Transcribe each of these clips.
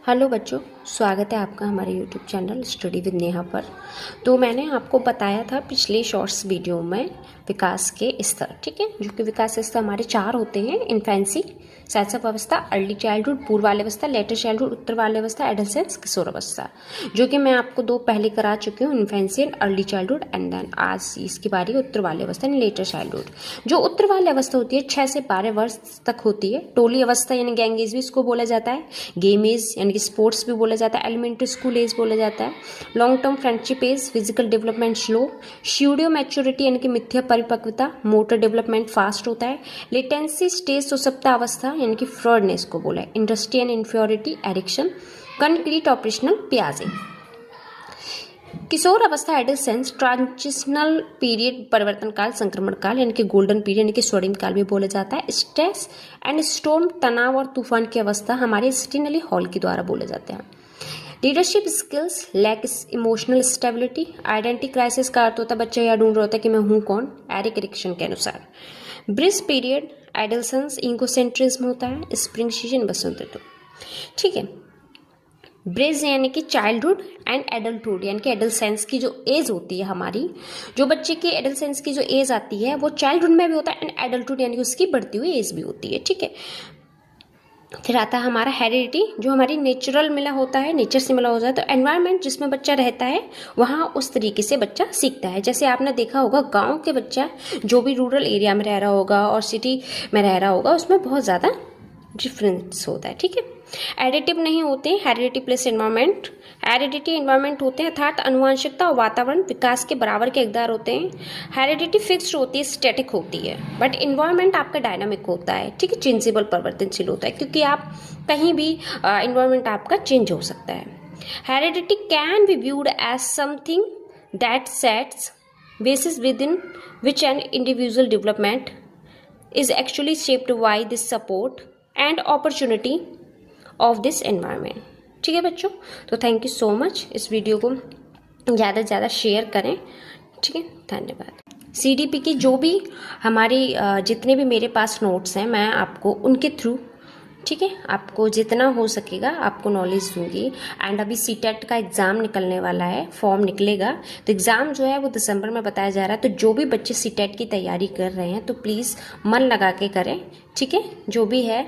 Hello बच्चों, स्वागत है आपका हमारे YouTube channel study with Neha पर। तो मैंने आपको बताया था पिछले शॉर्ट्स वीडियो में विकास के स्तर, ठीक है, जो कि विकास के स्तर हमारे 4 होते हैं। इन्फेंसी, शैशव अवस्था, अर्ली चाइल्डहुड, पूर्वावस्था, लेटर चाइल्डहुड, उत्तरबाल्यावस्था, एडोलेसेंस, किशोरावस्था, जो कि मैं आपको 2 पहले करा चुकी हूँ, infancy and early childhood. And then आज इसकी बारी उत्तरबाल्यावस्था यानी लेटर चाइल्डहुड। जो उत्तरबाल्यावस्था होती है 6 से 12 वर्ष तक होती है। टोली अवस्था यानी गैंग एज भी इसको बोला जाता है, गेम एज यानी कि स्पोर्ट्स भी बोला जाता है, एलिमेंट्री स्कूल एज बोला जाता है, long term friendship age, physical development slow, pseudo maturity यानी कि मिथ्या परिपक्वता, मोटर डेवलपमेंट फास्ट होता है, लेटेंसी स्टेज सुषुप्ता अवस्था यानी कि फ्रॉडनेस को बोला है, industry and inferiority, addiction, concrete operational प्याजे। किशोर अवस्था एडोलेसेंस, ट्रांजिशनल पीरियड, परिवर्तन काल, संक्रमण काल यानी कि गोल्डन पीरियड यानी कि स्वर्णिम काल भी बोला जाता है, स्ट्रेस एंड स्टॉर्म, तनाव और तूफान की अवस्था हमारे स्टीनली हॉल के द्वारा बोले जाते हैं। Leadership skills, lack emotional stability, identity crisis का अर्थ होता है बच्चा यह ढूंढ रहा होता है कि मैं हूँ कौन, एरिक एरिक्सन के अनुसार। ब्रिज पीरियड, एडोलेसेंस, इगोसेंट्रिज्म होता है, स्प्रिंग सीजन, बसंत ऋतु, ठीक है। ब्रिज यानी कि चाइल्डहुड एंड एडल्टहुड यानी कि एडोलेसेंस की जो एज होती है हमारी, जो बच्चे की एडोलेसेंस की जो एज आती है वो चाइल्डहुड में भी होता है एंड एडल्टहुड यानी कि उसकी बढ़ती हुई एज भी होती है, ठीक है। फिर आता है हमारा हेरिडिटी, जो हमारी नेचुरल मिला होता है, नेचर से मिला होता है। तो एनवायरनमेंट जिसमें बच्चा रहता है वहाँ उस तरीके से बच्चा सीखता है। जैसे आपने देखा होगा गांव के बच्चा जो भी रूरल एरिया में रह रहा होगा और सिटी में रह रहा होगा उसमें बहुत ज़्यादा डिफरेंस होता है, ठीक है। एडिटिव नहीं होते हैं, heredity plus environment. Heredity environment होते हैं अर्थात अनुवांशिकता और वातावरण विकास के बराबर के हकदार होते हैं। हेरिडिटी फिक्स्ड होती है, स्टैटिक होती है, बट एनवायरनमेंट आपका डायनामिक होता है, ठीक है, चेंजेबल, परिवर्तनशील होता है, क्योंकि आप कहीं भी एनवायरनमेंट आपका चेंज हो सकता है। Heredity can be viewed as something that sets basis within which an individual development is actually shaped by this support and opportunity of this environment, ठीक है बच्चों। तो थैंक यू सो मच। इस video को ज़्यादा से ज़्यादा शेयर करें, ठीक है, धन्यवाद। सीडीपी की जो भी हमारी जितने भी मेरे पास नोट्स हैं मैं आपको उनके थ्रू, ठीक है, आपको जितना हो सकेगा आपको नॉलेज दूंगी। एंड अभी सीटेट का एग्ज़ाम निकलने वाला है, फॉर्म निकलेगा, तो एग्ज़ाम जो है वो दिसंबर में बताया जा रहा है। तो जो भी बच्चे सीटेट की तैयारी कर रहे हैं तो प्लीज़ मन लगा के करें, ठीक है, जो भी है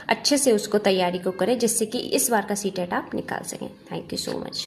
अच्छे से उसको तैयारी को करें जिससे कि इस बार का सीटेट आप निकाल सकें। Thank you so much.